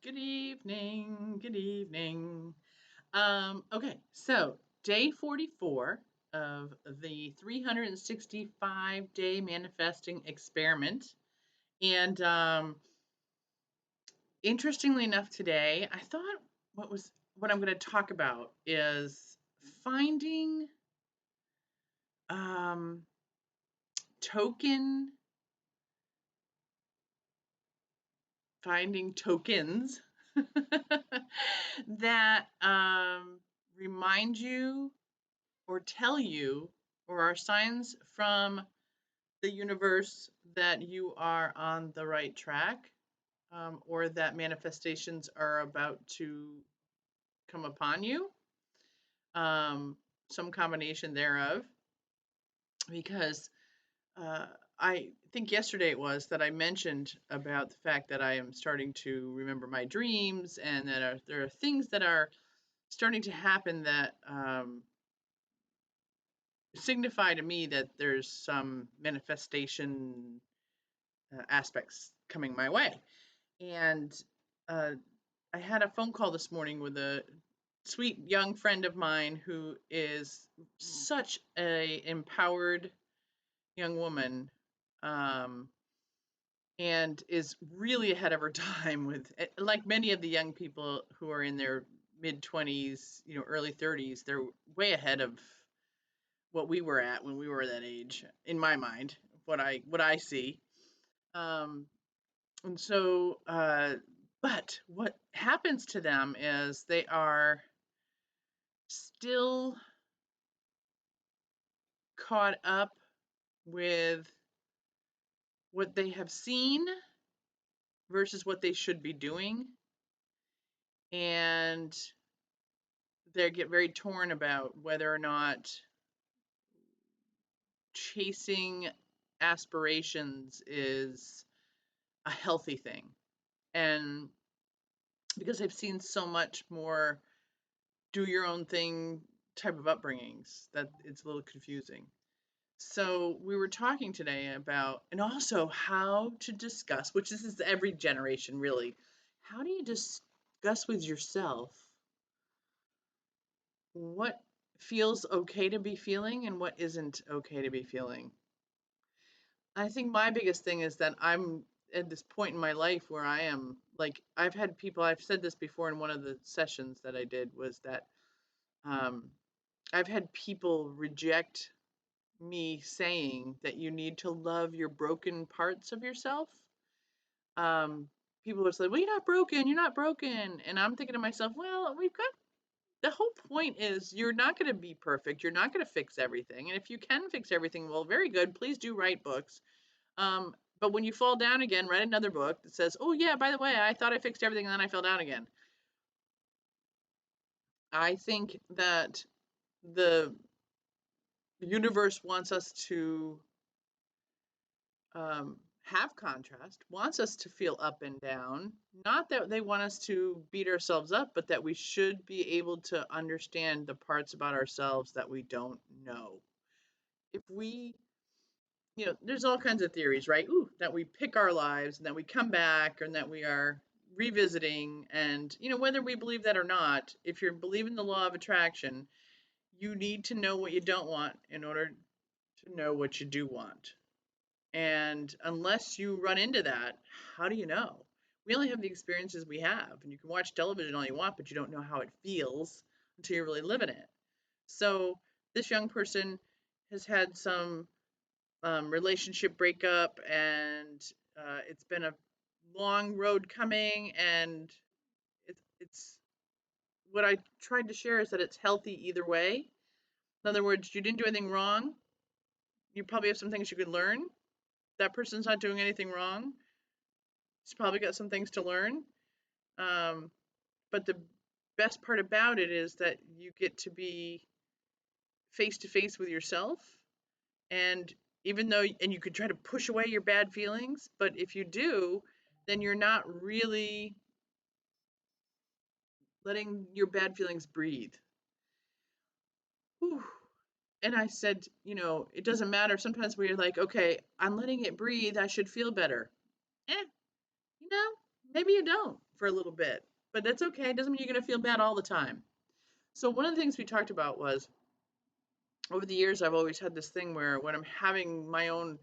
Good evening. Good evening. Okay, so day 44 of the 365-day manifesting experiment. And interestingly enough, today I thought what I'm going to talk about is finding token finding tokens that remind you or tell you or are signs from the universe that you are on the right track, or that manifestations are about to come upon you, some combination thereof. Because I think yesterday it was that I mentioned about the fact that I am starting to remember my dreams, and that there are things that are starting to happen that signify to me that there's some manifestation aspects coming my way. And uh, I had a phone call this morning with a sweet young friend of mine who is such a empowered young woman, um, and is really ahead of her time with, like many of the young people who are in their mid 20s, early 30s. They're way ahead of what we were at when we were that age, in my mind, what I see. Um, and so, but what happens to them is they are still caught up with what they have seen versus what they should be doing, and they get very torn about whether or not chasing aspirations is a healthy thing. And because I've seen so much more do your own thing type of upbringings, that it's a little confusing. So we were talking today about, and also how to discuss, which this is every generation really, how do you discuss with yourself what feels okay to be feeling and what isn't okay to be feeling? I think my biggest thing is that I'm at this point in my life where I am like, I've had people, I've said this before in one of the sessions that I did, was that um, I've had people reject me saying that you need to love your broken parts of yourself. Um, People are like, well, you're not broken, you're not broken. And I'm thinking to myself, well, the whole point is you're not going to be perfect. You're not going to fix everything. And if you can fix everything, well, very good. Please do write books. But when you fall down again, write another book that says, oh, yeah, by the way, I thought I fixed everything and then I fell down again. I think that the universe wants us to have contrast, wants us to feel up and down. Not that they want us to beat ourselves up, but that we should be able to understand the parts about ourselves that we don't know. If we, there's all kinds of theories, right? Ooh, that we pick our lives and that we come back, and that we are revisiting. And, whether we believe that or not, if you're believing the law of attraction, you need to know what you don't want in order to know what you do want. And unless you run into that, how do you know? We only have the experiences we have, and you can watch television all you want, but you don't know how it feels until you're really living it. So this young person has had some relationship breakup, and it's been a long road coming, and it's what I tried to share is that it's healthy either way. In other words, you didn't do anything wrong. You probably have some things you could learn. That person's not doing anything wrong. He's probably got some things to learn. Um, but the best part about it is that you get to be face to face with yourself. And even though, and you could try to push away your bad feelings, but if you do, then you're not really letting your bad feelings breathe. Whew. And I said, it doesn't matter. Sometimes we're like, okay, I'm letting it breathe. I should feel better. Eh, maybe you don't. for a little bit. But that's okay. It doesn't mean you're going to feel bad all the time. So one of the things we talked about was over the years, I've always had this thing where when I'm having my own,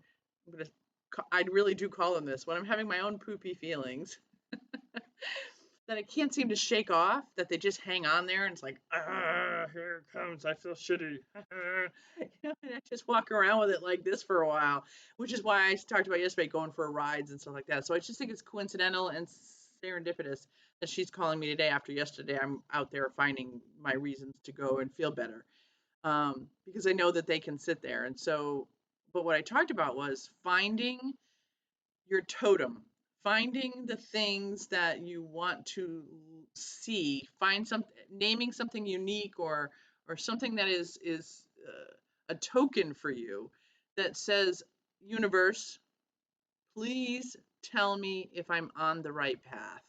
I really do call them this, when I'm having my own poopy feelings that I can't seem to shake off, that they just hang on there, and it's like, here it comes, I feel shitty. And I just walk around with it like this for a while, which is why I talked about yesterday going for rides and stuff like that. So I just think it's coincidental and serendipitous that she's calling me today after yesterday. I'm out there finding my reasons to go and feel better, because I know that they can sit there. And so, but what I talked about was finding your totem, finding the things that you want to see, find some, naming something unique or something that is a token for you that says, universe, please tell me if I'm on the right path.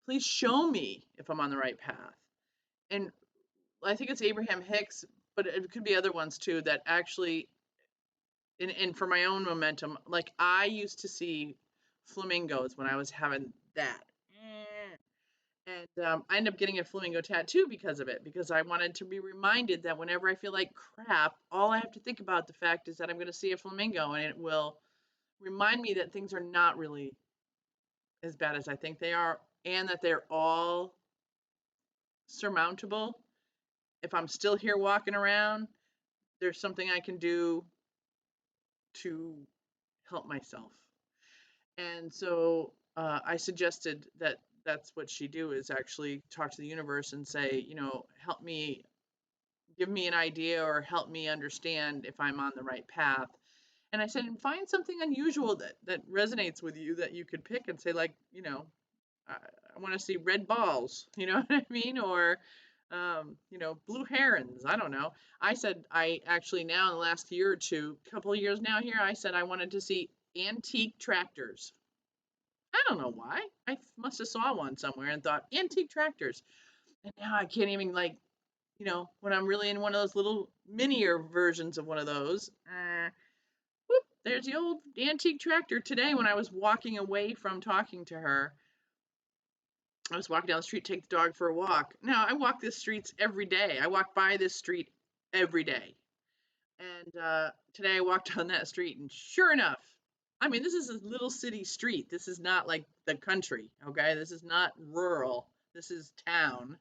Please show me if I'm on the right path. And I think it's Abraham Hicks, but it could be other ones too that actually, and for my own momentum, like I used to see flamingos when I was having that. And I ended up getting a flamingo tattoo because of it, because I wanted to be reminded that whenever I feel like crap, all I have to think about the fact is that I'm going to see a flamingo and it will remind me that things are not really as bad as I think they are and that they're all surmountable. If I'm still here walking around, there's something I can do to help myself. And so I suggested that that's what she do, is actually talk to the universe and say, help me, give me an idea or help me understand if I'm on the right path. And I said, and find something unusual that resonates with you that you could pick and say, like, I want to see red balls, you know what I mean? Or, blue herons. I don't know. I said, I actually now in the last year or two, couple of years now here, I said I wanted to see antique tractors. I don't know why. I must have saw one somewhere and thought antique tractors. And now I can't even, like, when I'm really in one of those little minier versions of one of those, whoop, there's the old antique tractor. Today when I was walking away from talking to her, I was walking down the street, take the dog for a walk. Now, I walk these streets every day. I walk by this street every day. And today I walked down that street, and sure enough, I mean, this is a little city street. This is not like the country, okay? This is not rural. This is town,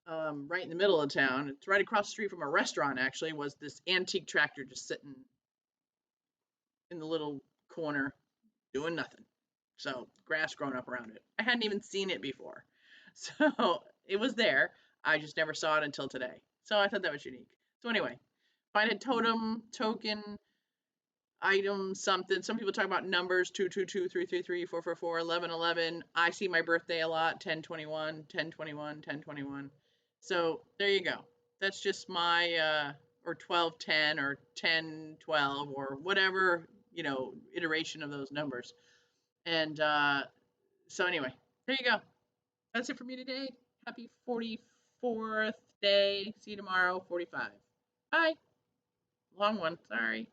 right in the middle of town. It's right across the street from a restaurant, actually, was this antique tractor just sitting in the little corner doing nothing. So, grass growing up around it. I hadn't even seen it before. So, it was there. I just never saw it until today. So, I thought that was unique. So, anyway, find a totem, token, item, something. Some people talk about numbers, 222, 333, 444, 1111. I see my birthday a lot, 1021, 1021, 1021. So there you go. That's just my, or 1210 or 1012 or whatever, iteration of those numbers. And so anyway, there you go. That's it for me today. Happy 44th day. See you tomorrow, 45. Bye. Long one, sorry.